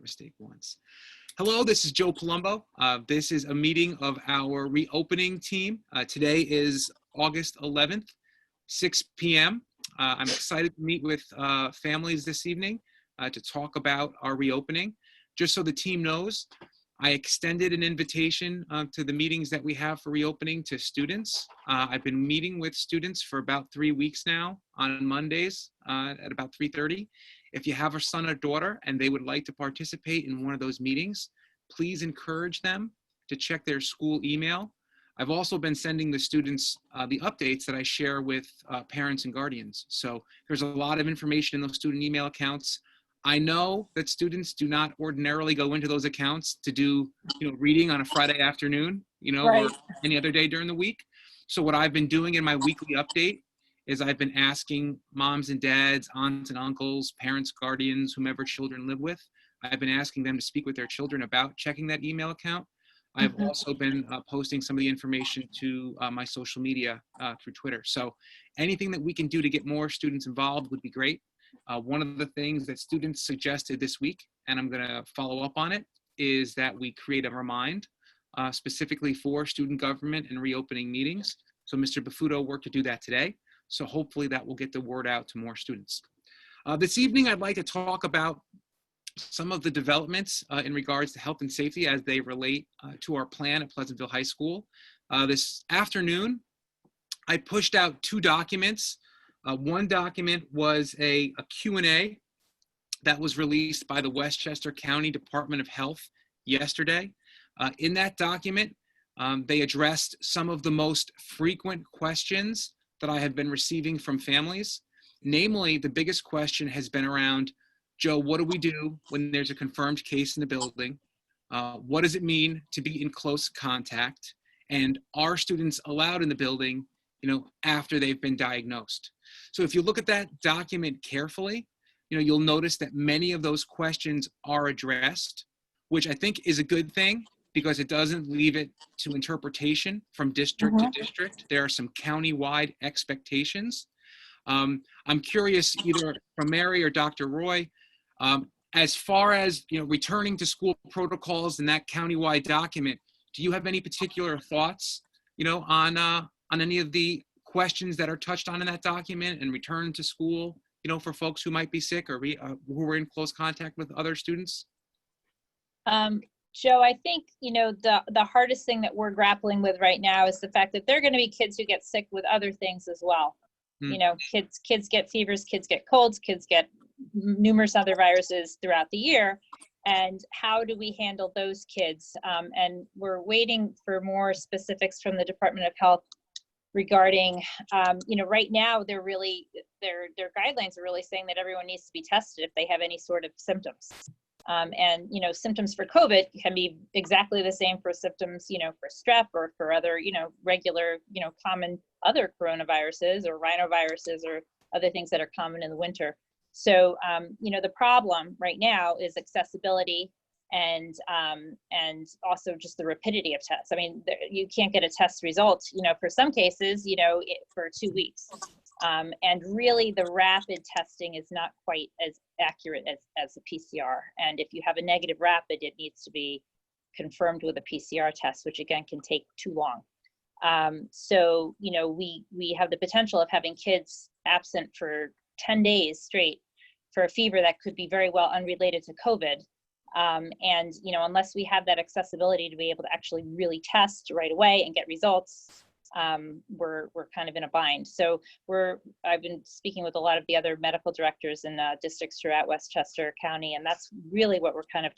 mistake once. Hello, this is Joe Palumbo. This is a meeting of our reopening team. Today is August 11th, 6 p.m. I'm excited to meet with families this evening to talk about our reopening. Just so the team knows, I extended an invitation to the meetings that we have for reopening to students. I've been meeting with students for about 3 weeks now on Mondays at about 3:30. If you have a son or daughter and they would like to participate in one of those meetings, please encourage them to check their school email. I've also been sending the students the updates that I share with parents and guardians. So there's a lot of information in those student email accounts. I know that students do not ordinarily go into those accounts to do, reading on a Friday afternoon, Right. or any other day during the week. So what I've been doing in my weekly update is I've been asking moms and dads, aunts and uncles, parents, guardians, whomever children live with, I've been asking them to speak with their children about checking that email account. I've also been posting some of the information to my social media through Twitter. So anything that we can do to get more students involved would be great. One of the things that students suggested this week, and I'm going to follow up on it, is that we create a remind specifically for student government and reopening meetings. So Mr. Bafuto worked to do that today. So hopefully that will get the word out to more students. This evening, I'd like to talk about some of the developments in regards to health and safety as they relate to our plan at Pleasantville High School. This afternoon, I pushed out 2 documents. One document was a Q&A that was released by the Westchester County Department of Health yesterday. In that document, they addressed some of the most frequent questions that I have been receiving from families. Namely, the biggest question has been around, Joe, what do we do when there's a confirmed case in the building? What does it mean to be in close contact? And are students allowed in the building, after they've been diagnosed? So if you look at that document carefully, you'll notice that many of those questions are addressed, which I think is a good thing because it doesn't leave it to interpretation from district to district. There are some county-wide expectations. I'm curious, either from Mary or Dr. Roy, as far as returning to school protocols in that county-wide document, do you have any particular thoughts, on any of the questions that are touched on in that document and return to school, for folks who might be sick or who are in close contact with other students? Joe, I think, the hardest thing that we're grappling with right now is the fact that there are going to be kids who get sick with other things as well. Kids get fevers, kids get colds, kids get numerous other viruses throughout the year. And how do we handle those kids? And we're waiting for more specifics from the Department of Health regarding, right now their guidelines are really saying that everyone needs to be tested if they have any sort of symptoms. And symptoms for COVID can be exactly the same for symptoms, for strep or for other, regular, common other coronaviruses or rhinoviruses or other things that are common in the winter. So, the problem right now is accessibility and also just the rapidity of tests. I mean, you can't get a test result, for some cases, for 2 weeks. And really the rapid testing is not quite as accurate as the PCR. And if you have a negative rapid, it needs to be confirmed with a PCR test, which again can take too long. So, we have the potential of having kids absent for 10 days straight for a fever that could be very well unrelated to COVID. And, unless we have that accessibility to be able to actually really test right away and get results, we're kind of in a bind. So I've been speaking with a lot of the other medical directors in districts throughout Westchester County, and that's really what we're kind of,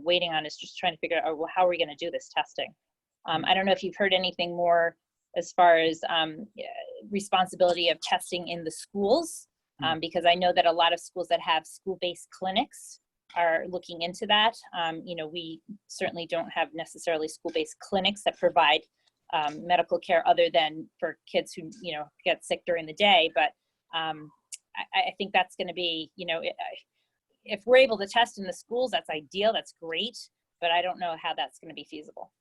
waiting on, is just trying to figure out, well, how are we going to do this testing? I don't know if you've heard anything more as far as responsibility of testing in the schools, because I know that a lot of schools that have school-based clinics are looking into that. We certainly don't have necessarily school-based clinics that provide medical care other than for kids who, get sick during the day. But I think that's going to be, if we're able to test in the schools, that's ideal, that's great, but I don't know how that's going to be feasible.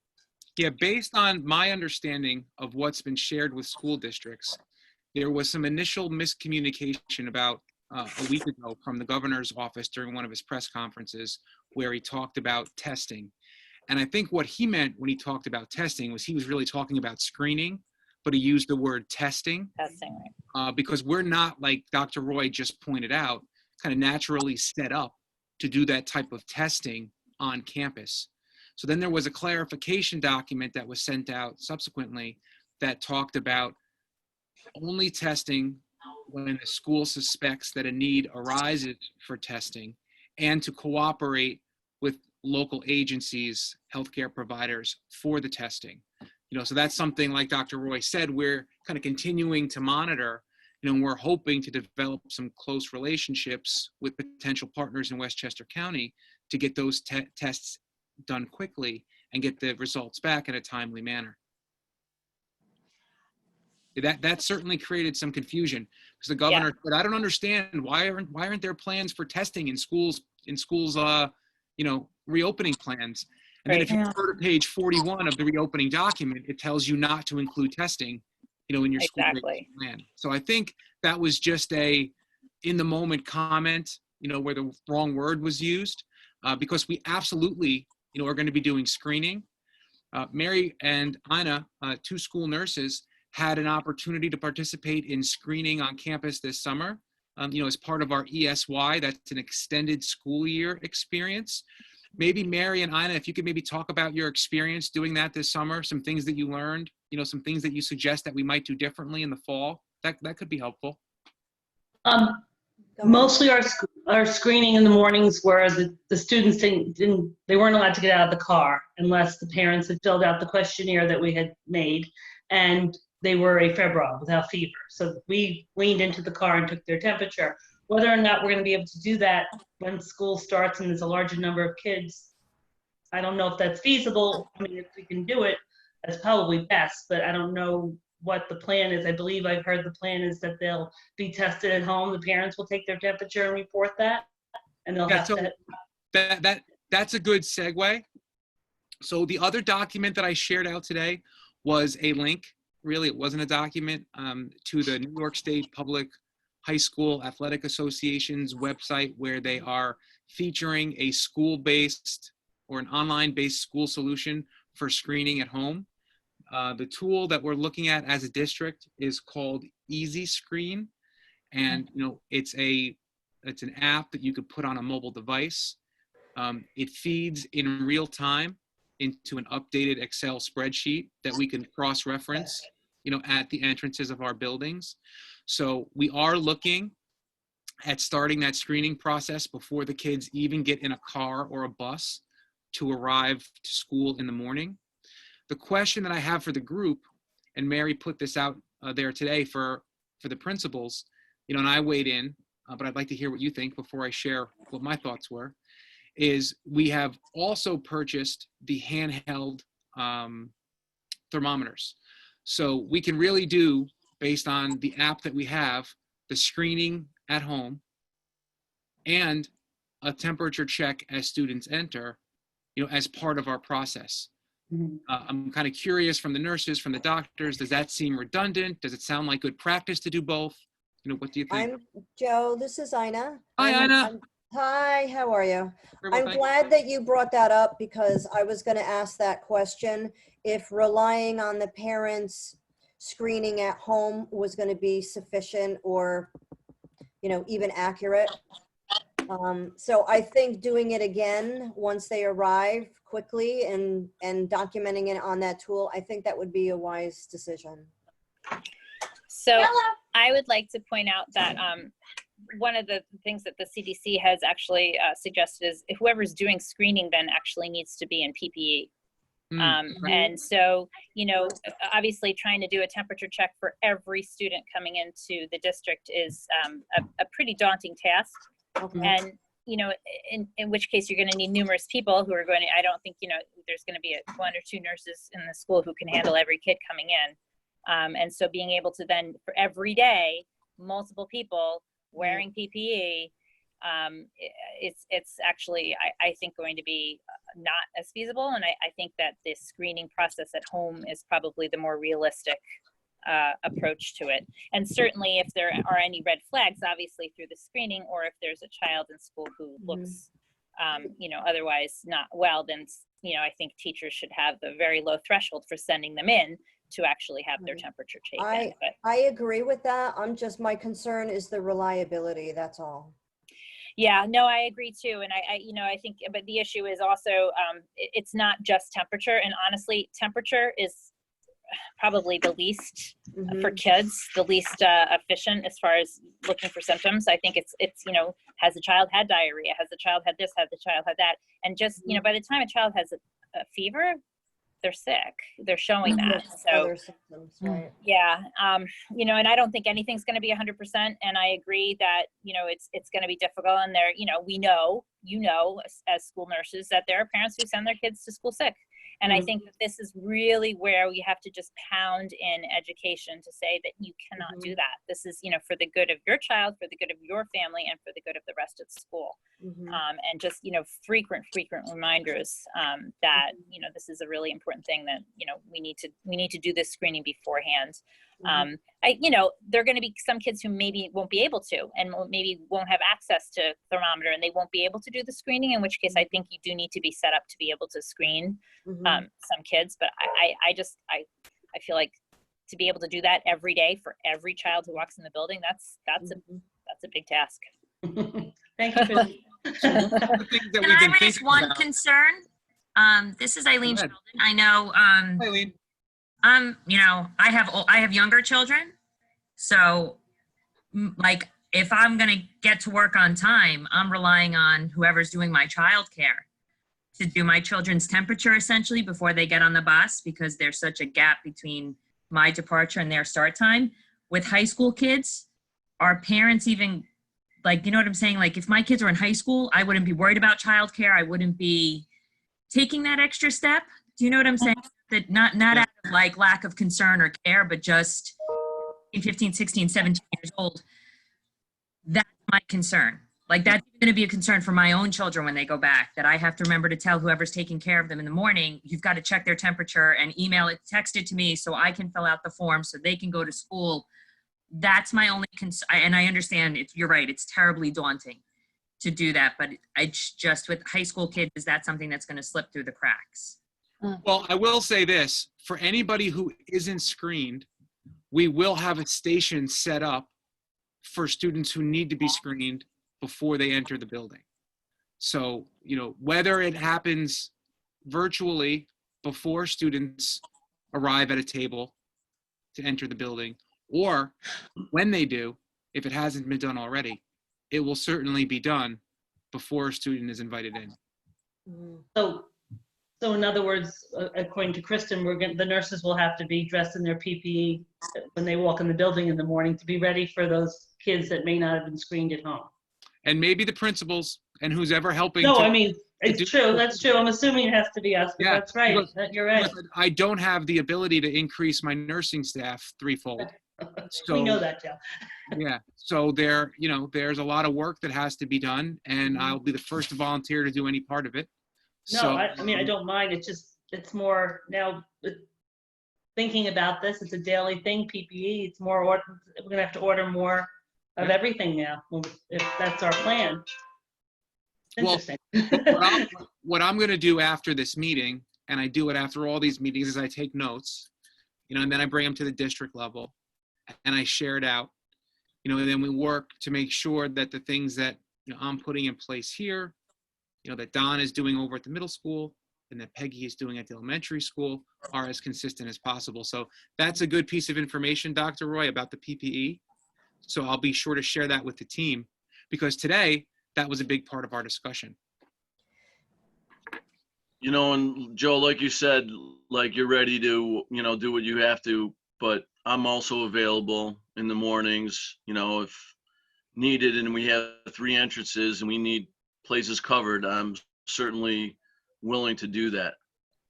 Yeah, based on my understanding of what's been shared with school districts, there was some initial miscommunication about a week ago from the governor's office during one of his press conferences where he talked about testing. And I think what he meant when he talked about testing was he was really talking about screening, but he used the word testing. Testing, right. Because we're not, like Dr. Roy just pointed out, kind of naturally set up to do that type of testing on campus. So then there was a clarification document that was sent out subsequently that talked about only testing when the school suspects that a need arises for testing, and to cooperate with local agencies, healthcare providers for the testing. So that's something, like Dr. Roy said, we're kind of continuing to monitor, and we're hoping to develop some close relationships with potential partners in Westchester County to get those tests done quickly and get the results back in a timely manner. That certainly created some confusion because the governor said, "I don't understand why aren't there plans for testing in schools reopening plans." And then if you go to page 41 of the reopening document, it tells you not to include testing, in your school plan. So I think that was just a in the moment comment, where the wrong word was used, because we absolutely, are going to be doing screening. Mary and Ina, two school nurses, had an opportunity to participate in screening on campus this summer, as part of our ESY. That's an extended school year experience. Maybe Mary and Ina, if you could maybe talk about your experience doing that this summer, some things that you learned, some things that you suggest that we might do differently in the fall, that could be helpful. Mostly our screening in the mornings where the students they weren't allowed to get out of the car unless the parents had filled out the questionnaire that we had made, and they were afebrile, without fever. So we leaned into the car and took their temperature. Whether or not we're going to be able to do that when school starts and there's a larger number of kids, I don't know if that's feasible. I mean, if we can do it, that's probably best, but I don't know what the plan is. I believe I've heard the plan is that they'll be tested at home. The parents will take their temperature and report that, and they'll have to. That's a good segue. So the other document that I shared out today was a link. Really, it wasn't a document, to the New York State Public High School Athletic Association's website, where they are featuring a school-based or an online-based school solution for screening at home. The tool that we're looking at as a district is called Easy Screen, and it's an app that you could put on a mobile device. It feeds in real time into an updated Excel spreadsheet that we can cross-reference, at the entrances of our buildings. So we are looking at starting that screening process before the kids even get in a car or a bus to arrive to school in the morning. The question that I have for the group, and Mary put this out there today for the principals, and I weighed in, but I'd like to hear what you think before I share what my thoughts were, is we have also purchased the handheld thermometers. So we can really do, based on the app that we have, the screening at home and a temperature check as students enter, as part of our process. Mm-hmm. I'm kind of curious from the nurses, from the doctors, does that seem redundant? Does it sound like good practice to do both? What do you think? Joe, this is Ina. Hi, Ina. Hi, how are you? I'm glad that you brought that up, because I was going to ask that question. If relying on the parents screening at home was going to be sufficient or, even accurate. So I think doing it again once they arrive quickly and documenting it on that tool, I think that would be a wise decision. So I would like to point out that one of the things that the CDC has actually suggested is if whoever's doing screening then actually needs to be in PPE. And so, obviously trying to do a temperature check for every student coming into the district is a pretty daunting task. Okay. And, in which case you're going to need numerous people who are going to, I don't think, there's going to be one or two nurses in the school who can handle every kid coming in. And so being able to then, for every day, multiple people wearing PPE, it's actually, I think, going to be not as feasible. And I think that this screening process at home is probably the more realistic approach to it. And certainly if there are any red flags, obviously through the screening, or if there's a child in school who looks, otherwise not well, then, I think teachers should have the very low threshold for sending them in to actually have their temperature taken. I agree with that. My concern is the reliability, that's all. Yeah, no, I agree too. And I think, but the issue is also, it's not just temperature. And honestly, temperature is probably the least for kids, the least efficient as far as looking for symptoms. I think it's, has the child had diarrhea? Has the child had this? Has the child had that? And just, by the time a child has a fever, they're sick. They're showing that. So other symptoms, right? yeah, and I don't think anything's going to be 100%. And I agree that, it's going to be difficult. And there, we know, as school nurses, that there are parents who send their kids to school sick. And I think that this is really where we have to just pound in education to say that you cannot do that. This is, for the good of your child, for the good of your family, and for the good of the rest of the school. And just, frequent reminders that, this is a really important thing that, we need to do this screening beforehand. There are going to be some kids who maybe won't be able to, and maybe won't have access to thermometer, and they won't be able to do the screening, in which case I think you do need to be set up to be able to screen some kids. But I feel like to be able to do that every day for every child who walks in the building, that's a big task. Thank you. Can I raise one concern? This is Eileen Sheldon. I know, Eileen. I have younger children. So like, if I'm going to get to work on time, I'm relying on whoever's doing my childcare to do my children's temperature essentially before they get on the bus, because there's such a gap between my departure and their start time. With high school kids, our parents even, like, you know what I'm saying? Like, if my kids were in high school, I wouldn't be worried about childcare. I wouldn't be taking that extra step. Do you know what I'm saying? That not out of like lack of concern or care, but just 15, 16, 17 years old. That's my concern. Like, that's going to be a concern for my own children when they go back, that I have to remember to tell whoever's taking care of them in the morning, you've got to check their temperature and email it, text it to me so I can fill out the form so they can go to school. That's my only concern. And I understand you're right. It's terribly daunting to do that. But I just, with high school kids, is that something that's going to slip through the cracks? Well, I will say this, for anybody who isn't screened, we will have a station set up for students who need to be screened before they enter the building. So, whether it happens virtually before students arrive at a table to enter the building, or when they do, if it hasn't been done already, it will certainly be done before a student is invited in. So in other words, according to Kristen, the nurses will have to be dressed in their PPE when they walk in the building in the morning to be ready for those kids that may not have been screened at home. And maybe the principals and who's ever helping. No, I mean, it's true. That's true. I'm assuming it has to be us, but Yeah, that's right. You're right. I don't have the ability to increase my nursing staff threefold. So, we know that, Joe. Yeah. So there's a lot of work that has to be done, and I'll be the first to volunteer to do any part of it. No, So, I mean, I don't mind. It's more now thinking about this. It's a daily thing, PPE. It's more, we're going to have to order more of everything now, if that's our plan. Interesting. Well, what I'm going to do after this meeting, and I do it after all these meetings, is I take notes, and then I bring them to the district level, and I share it out, and then we work to make sure that the things that I'm putting in place here, that Don is doing over at the middle school and that Peggy is doing at the elementary school are as consistent as possible. So that's a good piece of information, Dr. Roy, about the PPE. So I'll be sure to share that with the team, because today that was a big part of our discussion. And Joe, like you said, like you're ready to, do what you have to, but I'm also available in the mornings, if needed, and we have 3 entrances and we need places covered, I'm certainly willing to do that.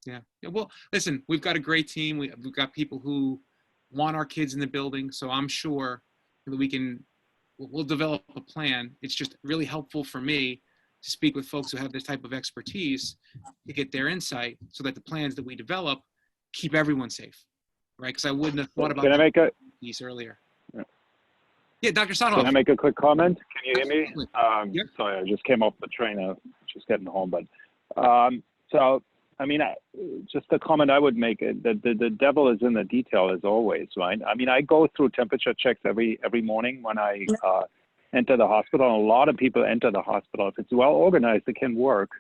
Yeah. Well, listen, we've got a great team. We've got people who want our kids in the building. So I'm sure that we'll develop a plan. It's just really helpful for me to speak with folks who have this type of expertise to get their insight so that the plans that we develop keep everyone safe. right? Because I wouldn't have thought about Can I that make a piece earlier. Yeah. Yeah, Dr. Can I Sadhoff. make a quick comment? Can you hear me? Absolutely. Yep. Sorry, I just came off the train. I was just getting home, but so I mean, just a comment I would make: the devil is in the detail, as always, right? I mean, I go through temperature checks every morning when I enter the hospital. And a lot of people enter the hospital. If it's well organized, it can work.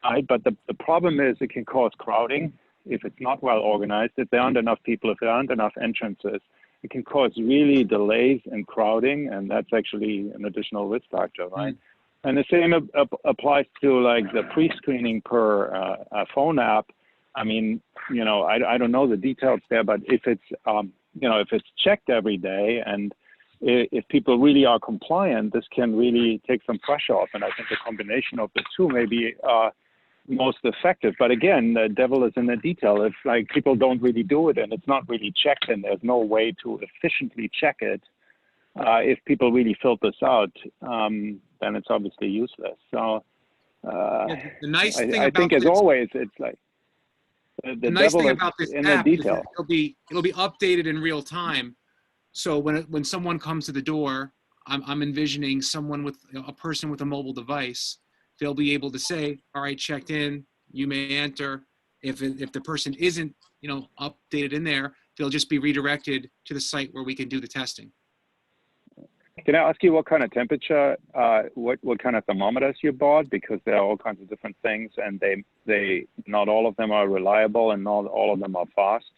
Right? But the problem is it can cause crowding if it's not well organized. If there aren't enough people, if there aren't enough entrances, it can cause really delays and crowding, and that's actually an additional risk factor, right? And the same applies to like the pre-screening per phone app. I mean, you know, I don't know the details there, but if it's, you know, if it's checked every day and if people really are compliant, this can really take some pressure off. And I think the combination of the two may be most effective. But again, the devil is in the detail. If like people don't really do it and it's not really checked and there's no way to efficiently check it, if people really fill this out, then it's obviously useless. So Yeah, the nice thing I about think as this, always, it's like the nice devil thing is about this in the app is that detail. it'll be updated in real time. So when someone comes to the door, I'm envisioning someone with a person with a mobile device. They'll be able to say, "All right, checked in. You may enter." If the person isn't, you know, updated in there, they'll just be redirected to the site where we can do the testing. Can I ask you what kind of temperature, what kind of thermometers you bought? Because there are all kinds of different things, and they not all of them are reliable, and not all of them are fast.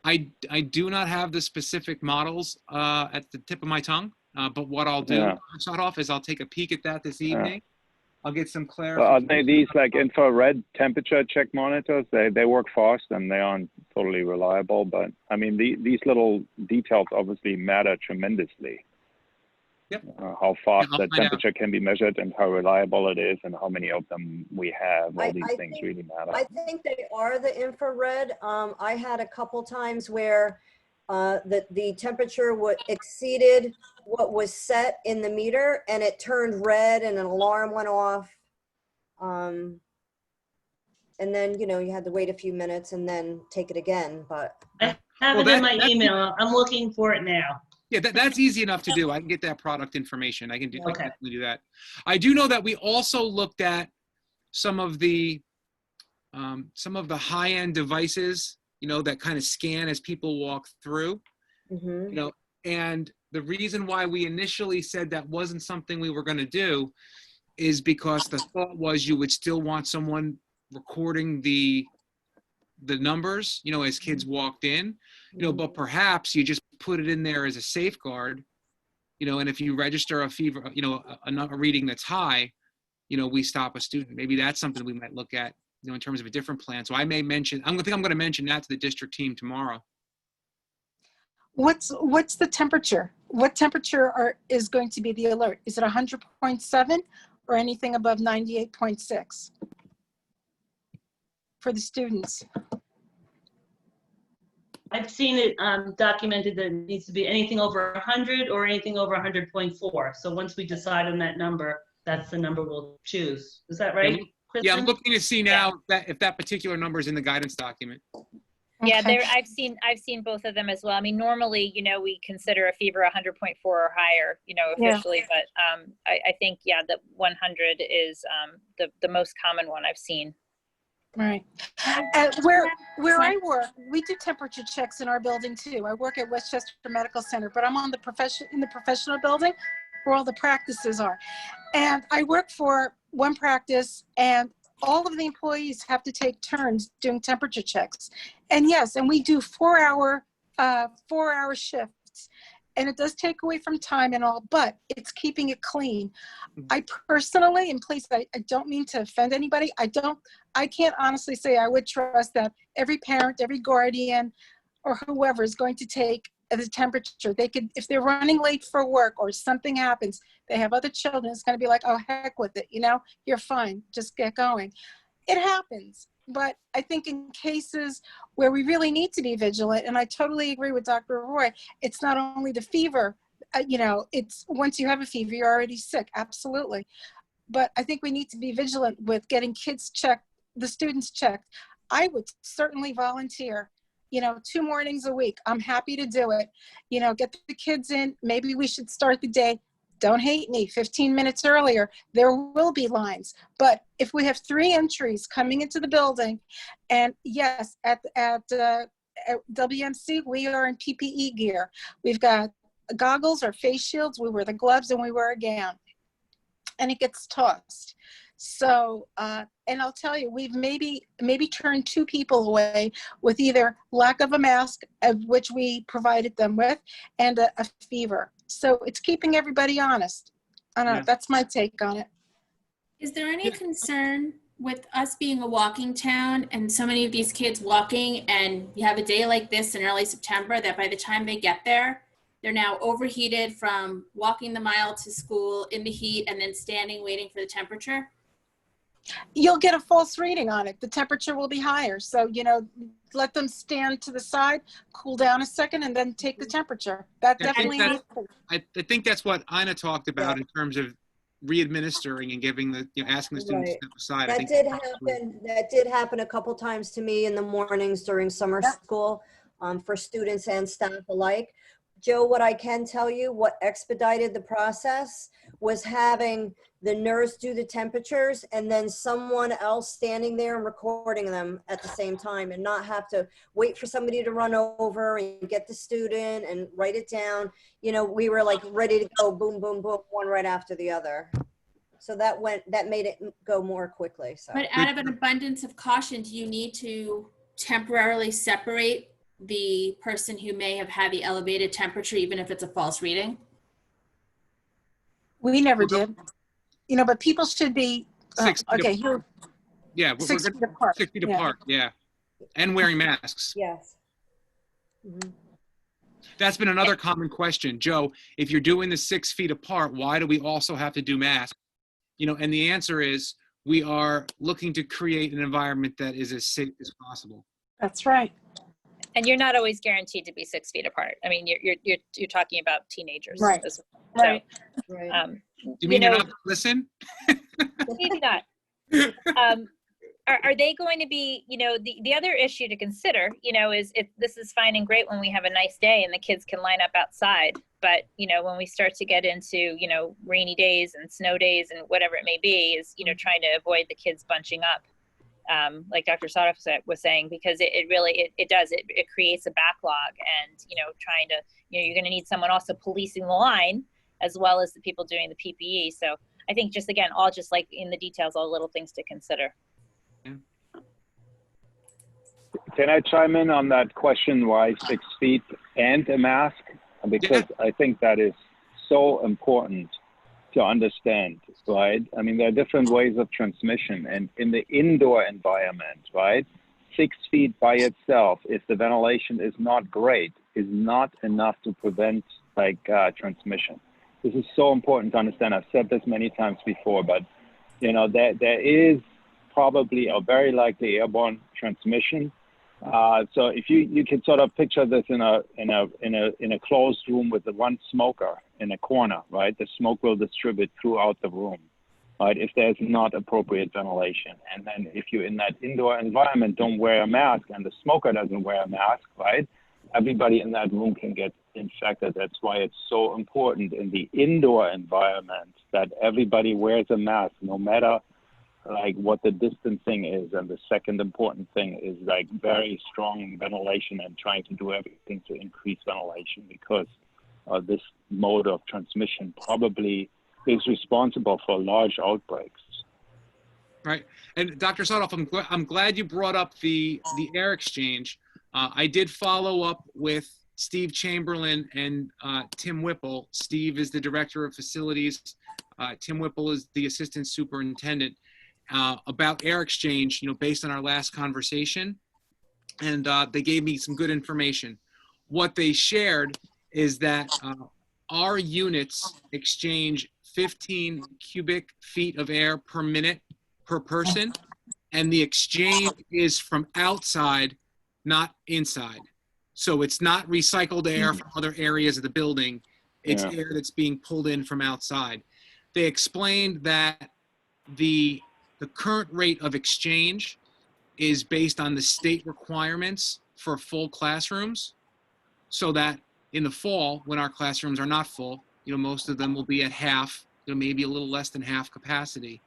I do not have the specific models at the tip of my tongue, but what I'll do, Yeah. start off, is I'll take a peek at that this evening. I'll get some Are clarification. they these like infrared temperature check monitors? They work fast and they aren't totally reliable, but I mean these little details obviously matter tremendously. Yep. How fast I'll the find out. temperature can be measured and how reliable it is and how many of them we have. All I these things think- really matter. I think they are the infrared. I had a couple times where the temperature exceeded what was set in the meter and it turned red and an alarm went off. And then, you know, you had to wait a few minutes and then take it again, but. I have Well, it in that- my that's- email. I'm looking for it now. Yeah, that's easy enough to do. I can get that product information. I can Okay. definitely do that. I do know that we also looked at some of the high-end devices, you know, that kind of scan as people walk through, Mhm. you know, and the reason why we initially said that wasn't something we were going to do is because the thought was you would still want someone recording the numbers, you know, as kids walked in, you know, but perhaps you just put it in there as a safeguard, you know, and if you register a fever, you know, a reading that's high, you know, we stop a student. Maybe that's something we might look at, you know, in terms of a different plan. So I may mention, I'm going to mention that to the district team tomorrow. What's the temperature? What temperature is going to be the alert? Is it 100.7 or anything above 98.6 for the students? I've seen it documented that it needs to be anything over 100 or anything over 100.4. So once we decide on that number, that's the number we'll choose. Is that right, Kristen? Yeah, I'm looking to see now if that particular number is in the guidance document. Yeah, Okay. I've seen both of them as well. I mean, normally, you know, we consider a fever 100.4 or higher, you know, Yeah. officially, but I think, yeah, that 100 is the most common one I've seen. Right. Where I work, we do temperature checks in our building too. I work at Westchester Medical Center, but I'm on the professional building where all the practices are. And I work for one practice and all of the employees have to take turns doing temperature checks. And yes, and we do 4-hour shifts. And it does take away from time and all, but it's keeping it clean. I personally, in place, I don't mean to offend anybody. I can't honestly say I would trust that every parent, every guardian, or whoever is going to take the temperature. They could, if they're running late for work or something happens, they have other children, it's going to be like, oh, heck with it. You know, you're fine. Just get going. It happens. But I think in cases where we really need to be vigilant, and I totally agree with Dr. Roy, it's not only the fever, you know, it's once you have a fever, you're already sick. Absolutely. But I think we need to be vigilant with getting kids checked, the students checked. I would certainly volunteer 2 mornings a week. I'm happy to do it. Get the kids in. Maybe we should start the day. Don't hate me, 15 minutes earlier. There will be lines. But if we have 3 entries coming into the building, and yes, at WMC, we are in PPE gear. We've got goggles or face shields. We wear the gloves and we wear a gown. And it gets tossed. So, and I'll tell you, we've maybe turned 2 people away with either lack of a mask, of which we provided them with, and a fever. So it's keeping everybody honest. I don't know. That's my take on it. Is there any concern with us being a walking town and so many of these kids walking, and you have a day like this in early September that by the time they get there, they're now overheated from walking the mile to school in the heat and then standing waiting for the temperature? You'll get a false reading on it. The temperature will be higher. So, let them stand to the side, cool down a second, and then take the temperature. That definitely happens. I think that's what Ina talked about in terms of re-administering and giving asking the students to step aside. That did happen a couple times to me in the mornings during summer school for students and staff alike. Joe, what I can tell you, what expedited the process was having the nurse do the temperatures and then someone else standing there and recording them at the same time, and not have to wait for somebody to run over and get the student and write it down. We were like ready to go, boom, boom, boom, one right after the other. So that made it go more quickly. So. But out of an abundance of caution, do you need to temporarily separate the person who may have had the elevated temperature, even if it's a false reading? We never did. But people should be 6 feet okay. Apart. Yeah, 6 feet apart. 6 feet apart. Yeah, and wearing masks. Yes. Mm-hmm. That's been another common question, Joe. If you're doing the 6 feet apart, why do we also have to do masks? And the answer is we are looking to create an environment that is as safe as possible. That's right. And you're not always guaranteed to be 6 feet apart. I mean, you're talking about teenagers, right? As well. Right. So, Right. Do you mean you're not listen? Maybe not. Are they going to be? The other issue to consider, is this is fine and great when we have a nice day and the kids can line up outside. But when we start to get into rainy days and snow days and whatever it may be, is trying to avoid the kids bunching up. Like Dr. Sadoff was saying, because it really does. It creates a backlog, and trying to you're going to need someone also policing the line as well as the people doing the PPE. So I think just like in the details, all little things to consider. Yeah. Can I chime in on that question? Why 6 feet and a mask? Because I think that is so important to understand, right? I mean, there are different ways of transmission, and in the indoor environment, right? 6 feet by itself, if the ventilation is not great, is not enough to prevent transmission. This is so important to understand. I've said this many times before, but there is probably a very likely airborne transmission. So if you can sort of picture this in a closed room with the one smoker in a corner, right? The smoke will distribute throughout the room, right? If there's not appropriate ventilation. And then if you're in that indoor environment, don't wear a mask, and the smoker doesn't wear a mask, right? Everybody in that room can get infected. That's why it's so important in the indoor environment that everybody wears a mask, no matter what the distancing is. And the second important thing is very strong ventilation, and trying to do everything to increase ventilation, because this mode of transmission probably is responsible for large outbreaks. Right. And Dr. Sadoff, I'm glad you brought up the air exchange. I did follow up with Steve Chamberlain and Tim Whipple. Steve is the director of facilities. Tim Whipple is the assistant superintendent, about air exchange, based on our last conversation. And they gave me some good information. What they shared is that our units exchange 15 cubic feet of air per minute per person, and the exchange is from outside, not inside. So it's not recycled air from other areas of the building. It's air that's being pulled in from outside. They explained that the current rate of exchange is based on the state requirements for full classrooms, so that in the fall, when our classrooms are not full, most of them will be at half, maybe a little less than half capacity.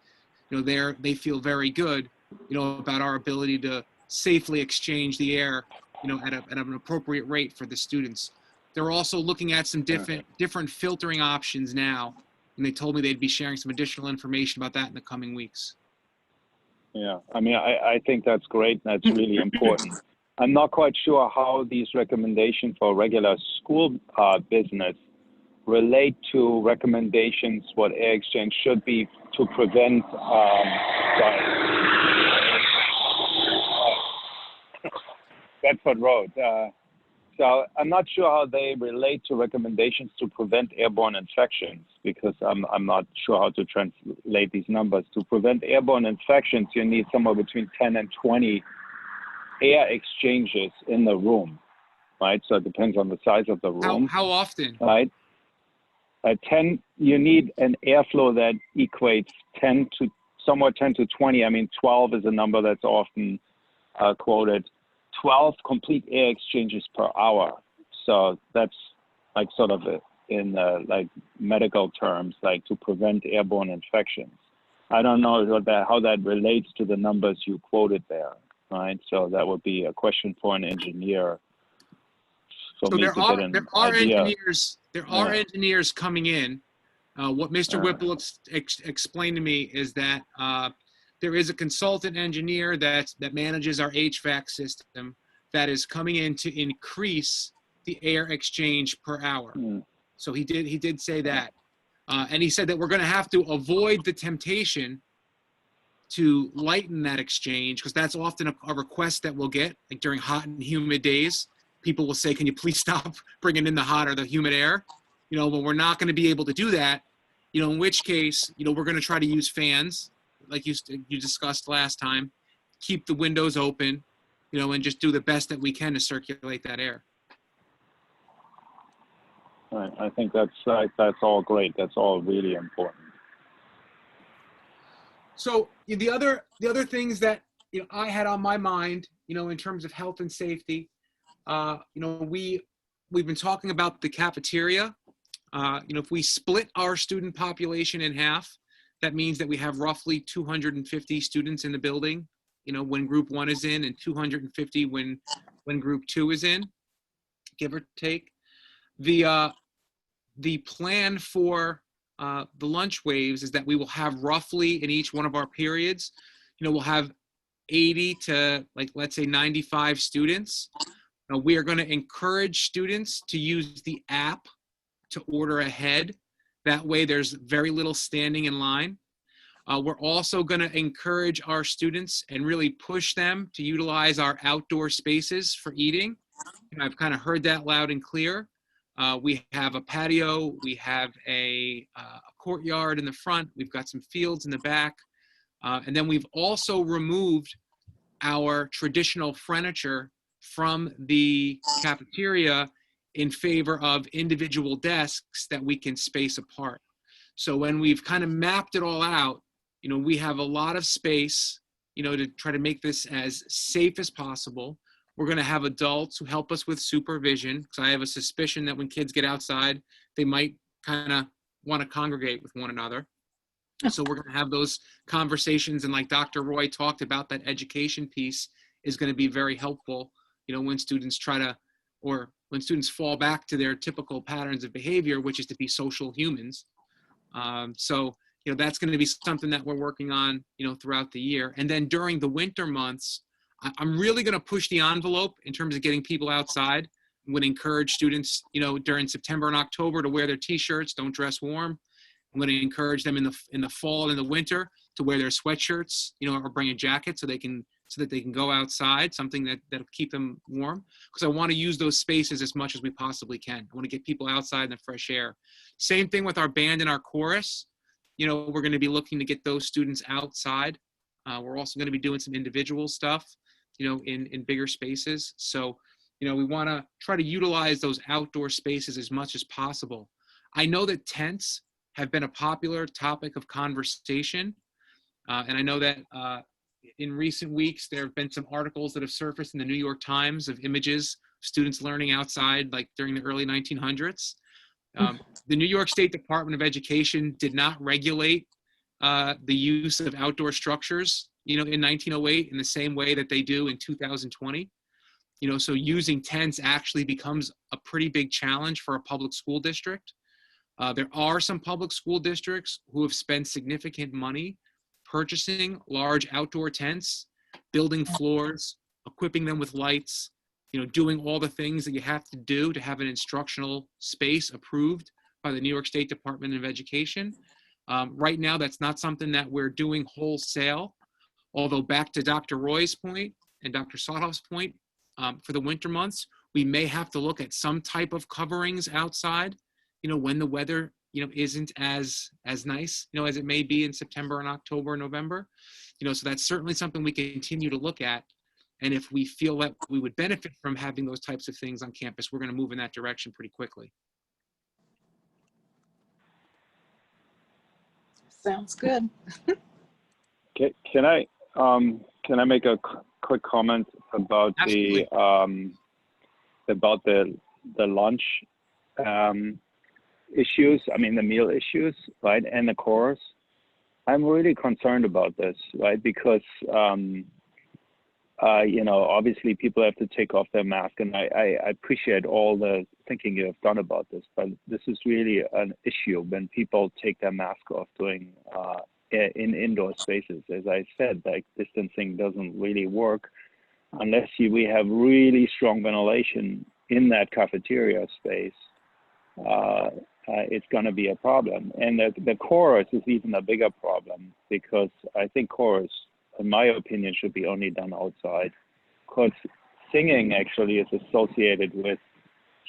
They feel very good, about our ability to safely exchange the air, at an appropriate rate for the students. They're also looking at some different filtering options now, and they told me they'd be sharing some additional information about that in the coming weeks. Yeah, I mean, I think that's great. That's really important. I'm not quite sure how these recommendations for regular school business relate to recommendations what air exchange should be to prevent Bedford Road. So I'm not sure how they relate to recommendations to prevent airborne infections, because I'm not sure how to translate these numbers. To prevent airborne infections, you need somewhere between 10 and 20 air exchanges in the room, right? So it depends on the size of the room. How often? Right. 10, you need an airflow that equates 10 to 20. I mean, 12 is a number that's often quoted. 12 complete air exchanges per hour. So that's like sort of in like medical terms, like to prevent airborne infections. I don't know how that relates to the numbers you quoted there, right? So that would be a question for an engineer. So there are engineers coming in. What Mr. Whipple explained to me is that there is a consultant engineer that manages our HVAC system that is coming in to increase the air exchange per hour. So he did say that. And he said that we're going to have to avoid the temptation to lighten that exchange, because that's often a request that we'll get, like during hot and humid days. People will say, can you please stop bringing in the hot or the humid air? But we're not going to be able to do that, in which case, we're going to try to use fans, like you discussed last time, keep the windows open, and just do the best that we can to circulate that air. Right. I think that's all great. That's all really important. So the other things that I had on my mind, in terms of health and safety, we've been talking about the cafeteria. If we split our student population in half, that means that we have roughly 250 students in the building, when group 1 is in, and 250 when group 2 is in, give or take. The plan for the lunch waves is that we will have roughly in each one of our periods, we'll have 80 to, like, let's say 95 students. We are going to encourage students to use the app to order ahead. That way there's very little standing in line. We're also going to encourage our students and really push them to utilize our outdoor spaces for eating. I've kind of heard that loud and clear. We have a patio, we have a courtyard in the front, we've got some fields in the back, and then we've also removed our traditional furniture from the cafeteria in favor of individual desks that we can space apart. So when we've kind of mapped it all out, we have a lot of space, to try to make this as safe as possible. We're going to have adults who help us with supervision, because I have a suspicion that when kids get outside, they might kind of want to congregate with one another. So we're going to have those conversations, and like Dr. Roy talked about, that education piece is going to be very helpful, when students when students fall back to their typical patterns of behavior, which is to be social humans. So that's going to be something that we're working on, throughout the year. And then during the winter months, I'm really going to push the envelope in terms of getting people outside. I'm going to encourage students, during September and October to wear their t-shirts, don't dress warm. I'm going to encourage them in the fall and the winter to wear their sweatshirts, or bring a jacket so that they can go outside, something that'll keep them warm. Because I want to use those spaces as much as we possibly can. I want to get people outside in the fresh air. Same thing with our band and our chorus. We're going to be looking to get those students outside. We're also going to be doing some individual stuff, in bigger spaces. So, we want to try to utilize those outdoor spaces as much as possible. I know that tents have been a popular topic of conversation. And I know that in recent weeks, there have been some articles that have surfaced in the New York Times of images of students learning outside, like during the early 1900s. The New York State Department of Education did not regulate the use of outdoor structures, in 1908 in the same way that they do in 2020. So using tents actually becomes a pretty big challenge for a public school district. There are some public school districts who have spent significant money purchasing large outdoor tents, building floors, equipping them with lights, doing all the things that you have to do to have an instructional space approved by the New York State Department of Education. Right now, that's not something that we're doing wholesale, although back to Dr. Roy's point and Dr. Sotoff's point, for the winter months, we may have to look at some type of coverings outside, when the weather, isn't as nice, as it may be in September and October and November. So that's certainly something we continue to look at. And if we feel that we would benefit from having those types of things on campus, we're going to move in that direction pretty quickly. Sounds good. Can I make a quick comment about Absolutely. the lunch issues? I mean, the meal issues, right, and the chorus. I'm really concerned about this, right, because obviously people have to take off their mask, and I appreciate all the thinking you have done about this, but this is really an issue when people take their mask off in indoor spaces. As I said, like, distancing doesn't really work unless we have really strong ventilation in that cafeteria space. It's going to be a problem. And the chorus is even a bigger problem, because I think chorus, in my opinion, should be only done outside, because singing actually is associated with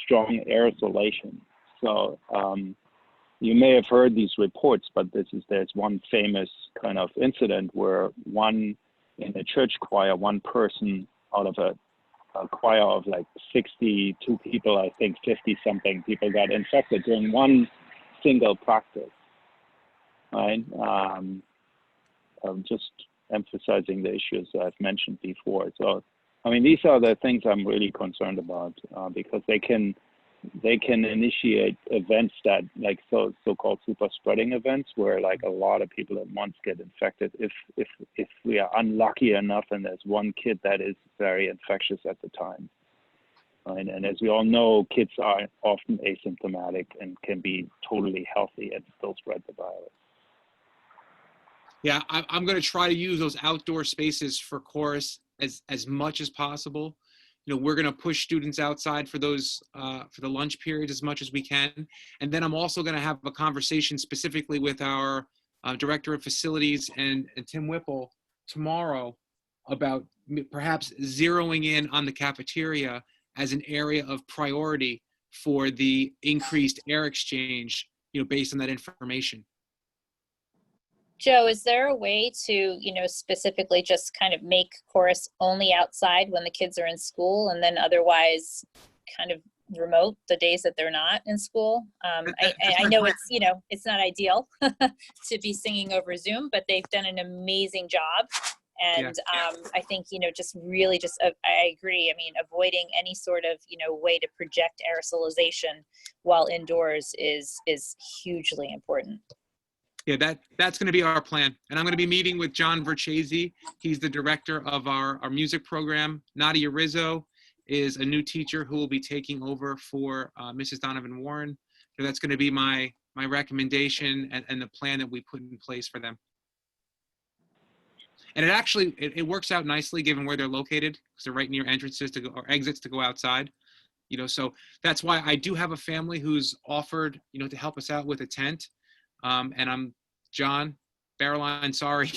strong aerosolation. So you may have heard these reports, but there's one famous kind of incident where in a church choir, one person out of a choir of like 62 people, I think 50 something people got infected during one single practice, right? Just emphasizing the issues I've mentioned before. So, I mean, these are the things I'm really concerned about, because they can initiate events that, like, so-called super spreading events, where like a lot of people at once get infected if we are unlucky enough and there's one kid that is very infectious at the time. Right? And as we all know, kids are often asymptomatic and can be totally healthy and still spread the virus. Yeah, I'm going to try to use those outdoor spaces for chorus as much as possible. We're going to push students outside for those for the lunch period as much as we can. And then I'm also going to have a conversation specifically with our Director of Facilities and Tim Whipple tomorrow about perhaps zeroing in on the cafeteria as an area of priority for the increased air exchange, based on that information. Joe, is there a way to, specifically just kind of make chorus only outside when the kids are in school, and then otherwise kind of remote the days that they're not in school? I know it's not ideal to be singing over Zoom, but they've done an amazing job. And I think, I agree. I mean, avoiding any sort of, way to project aerosolization while indoors is hugely important. Yeah, that's going to be our plan. And I'm going to be meeting with John Verchese. He's the director of our music program. Nadia Rizzo is a new teacher who will be taking over for Mrs. Donovan Warren. So that's going to be my recommendation and the plan that we put in place for them. And it works out nicely given where they're located, because they're right near entrances or exits to go outside. So that's why I do have a family who's offered, to help us out with a tent. And I'm, John, Barreline, sorry,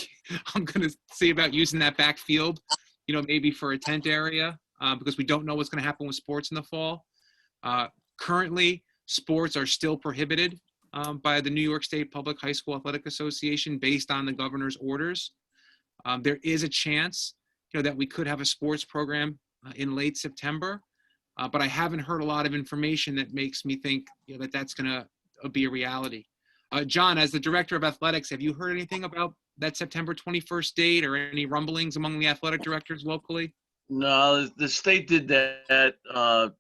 I'm going to see about using that back field, maybe for a tent area, because we don't know what's going to happen with sports in the fall. Currently, sports are still prohibited by the New York State Public High School Athletic Association based on the governor's orders. There is a chance, that we could have a sports program in late September, but I haven't heard a lot of information that makes me think, that that's going to be a reality. John, as the director of athletics, have you heard anything about that September 21st date, or any rumblings among the athletic directors locally? No, the state did that,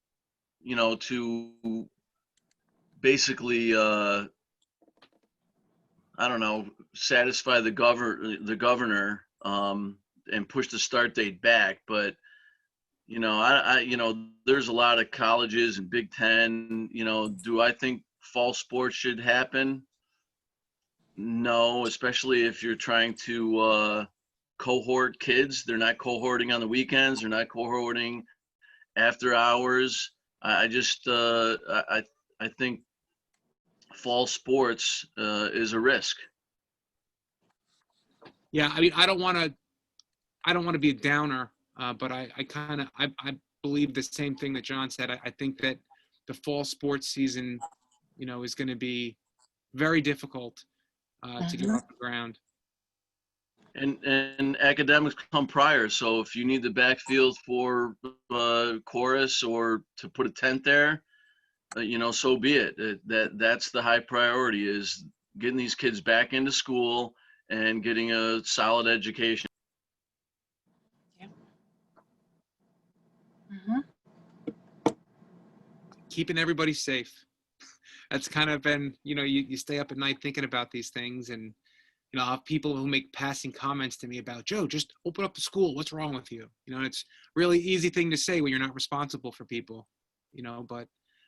you know, to basically, I don't know, satisfy the governor, and push the start date back. But, you know, you know, there's a lot of colleges and Big Ten, you know, do I think fall sports should happen? No, especially if you're trying to, cohort kids. They're not cohorting on the weekends. They're not cohorting after hours. I just, I think fall sports, is a risk. Yeah, I mean, I don't want to be a downer, but I believe the same thing that John said. I think that the fall sports season, you know, is going to be very difficult to get off the ground. And academics come prior. So if you need the backfield for, chorus or to put a tent there, you know, so be it. That's the high priority, is getting these kids back into school and getting a solid education. Keeping everybody safe. That's kind of been, you know, you stay up at night thinking about these things, and, you know, I'll have people who make passing comments to me about, Joe, just open up the school. What's wrong with you? You know, and it's really easy thing to say when you're not responsible for people, you know, but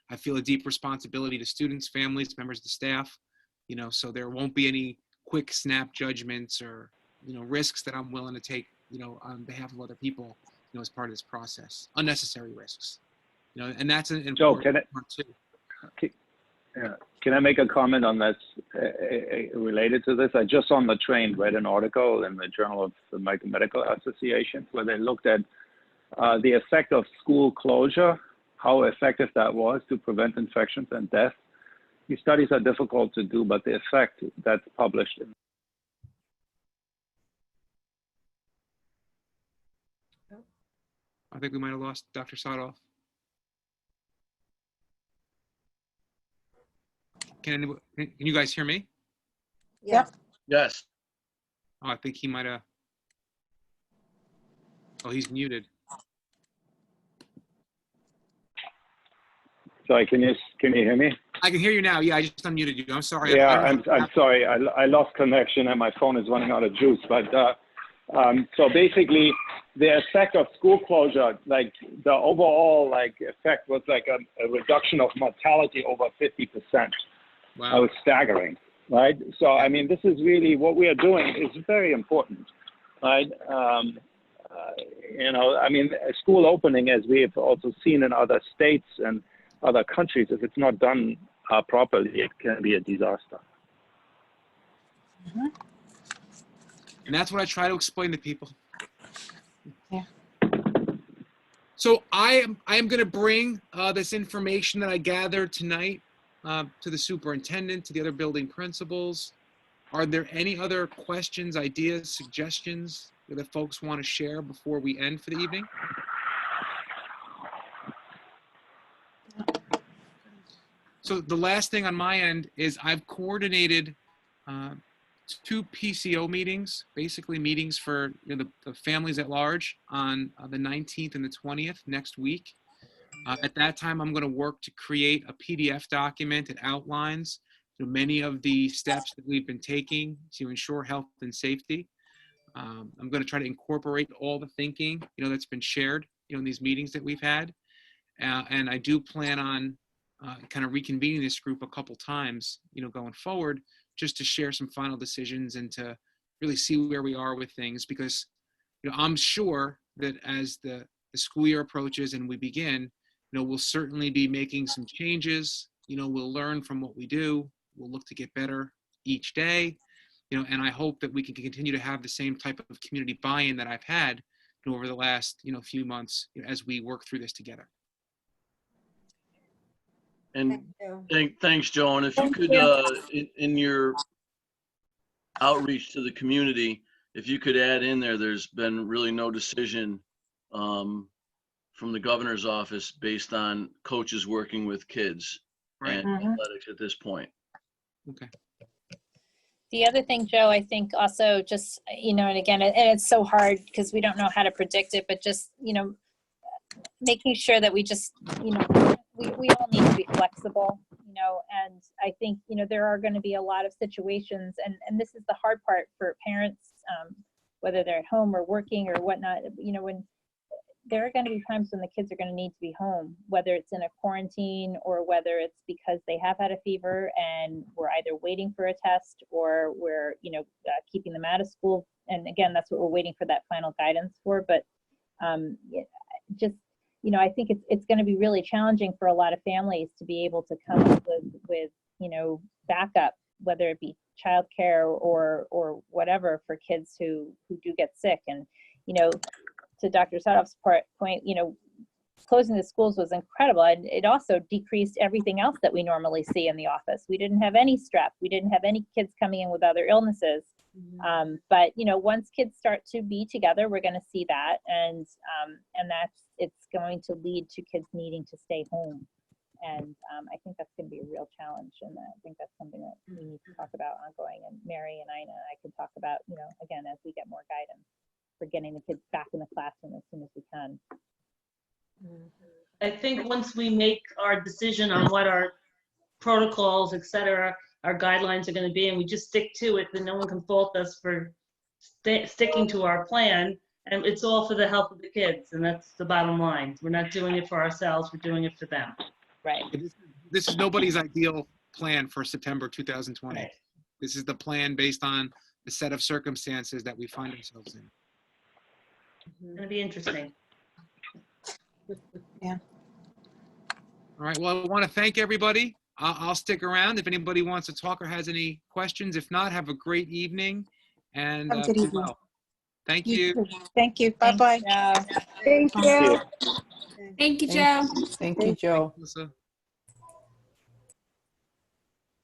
I feel a deep responsibility to students, families, members of the staff, you know, so there won't be any quick snap judgments or, you know, risks that I'm willing to take, you know, on behalf of other people, you know, as part of this process, unnecessary risks, you know, and that's an important part too. Can I make a comment on this related to this? I just on the train read an article in the Journal of the Medical Association where they looked at the effect of school closure, how effective that was to prevent infections and death. These studies are difficult to do, but the effect that's published in I think we might have lost Dr. Sadoff. Can you guys hear me? Yes. Yes. Oh, I think he might have. Oh, he's muted. Sorry, can you hear me? I can hear you now. Yeah, I just unmuted you. I'm sorry. Yeah, I'm sorry. I lost connection and my phone is running out of juice. But so basically, the effect of school closure, like the overall effect was like a reduction of mortality over 50%. Wow. That was staggering, right? So I mean, this is really what we are doing is very important, right? You know, I mean, school opening, as we have also seen in other states and other countries, if it's not done properly, it can be a disaster. And that's what I try to explain to people. Yeah. So I am going to bring this information that I gathered tonight to the superintendent, to the other building principals. Are there any other questions, ideas, suggestions that folks want to share before we end for the evening? So the last thing on my end is I've coordinated 2 PCO meetings, basically meetings for the families at large on the 19th and the 20th next week. At that time, I'm going to work to create a PDF document that outlines many of the steps that we've been taking to ensure health and safety. I'm going to try to incorporate all the thinking that's been shared in these meetings that we've had, and I do plan on kind of reconvening this group a couple times going forward, just to share some final decisions and to really see where we are with things, because I'm sure that as the school year approaches and we begin, we'll certainly be making some changes. We'll learn from what we do. We'll look to get better each day, and I hope that we can continue to have the same type of community buy-in that I've had over the last few months as we work through this together. And thanks, Joe. And if you could, in your outreach to the community, if you could add in there, there's been really no decision from the governor's office based on coaches working with kids and athletics at this point. Okay. The other thing, Joe, I think also just, and again, and it's so hard because we don't know how to predict it, but just, making sure that we just, we all need to be flexible, and I think, there are going to be a lot of situations, and this is the hard part for parents, whether they're at home or working or whatnot, when there are going to be times when the kids are going to need to be home, whether it's in a quarantine or whether it's because they have had a fever and we're either waiting for a test or we're, keeping them out of school. And again, that's what we're waiting for that final guidance for. But just, I think it's going to be really challenging for a lot of families to be able to come up with backup, whether it be childcare or whatever for kids who do get sick. And, to Dr. Sadoff's point, closing the schools was incredible. And it also decreased everything else that we normally see in the office. We didn't have any strep. We didn't have any kids coming in with other illnesses. But, once kids start to be together, we're going to see that. And it's going to lead to kids needing to stay home. And I think that's going to be a real challenge. And I think that's something that we need to talk about ongoing. And Mary and Ina and I can talk about, again, as we get more guidance for getting the kids back in the classroom as soon as we can. I think once we make our decision on what our protocols, et cetera, our guidelines are going to be, and we just stick to it, then no one can fault us for sticking to our plan. And it's all for the health of the kids, and that's the bottom line. We're not doing it for ourselves, we're doing it for them. Right. This is nobody's ideal plan for September 2020. Right. This is the plan based on the set of circumstances that we find ourselves in. It's going to be interesting. Yeah. All right. Well, I want to thank everybody. I'll stick around if anybody wants to talk or has any questions. If not, have a great evening. And Have a good be evening. well. Thank you. too. Thank you. Bye-bye. Thank you. Thank you, Joe. Thank you, Joe. Melissa,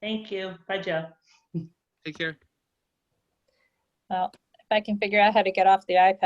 Thank you. Bye, Joe. take care. Well, if I can figure out how to get off the iPad.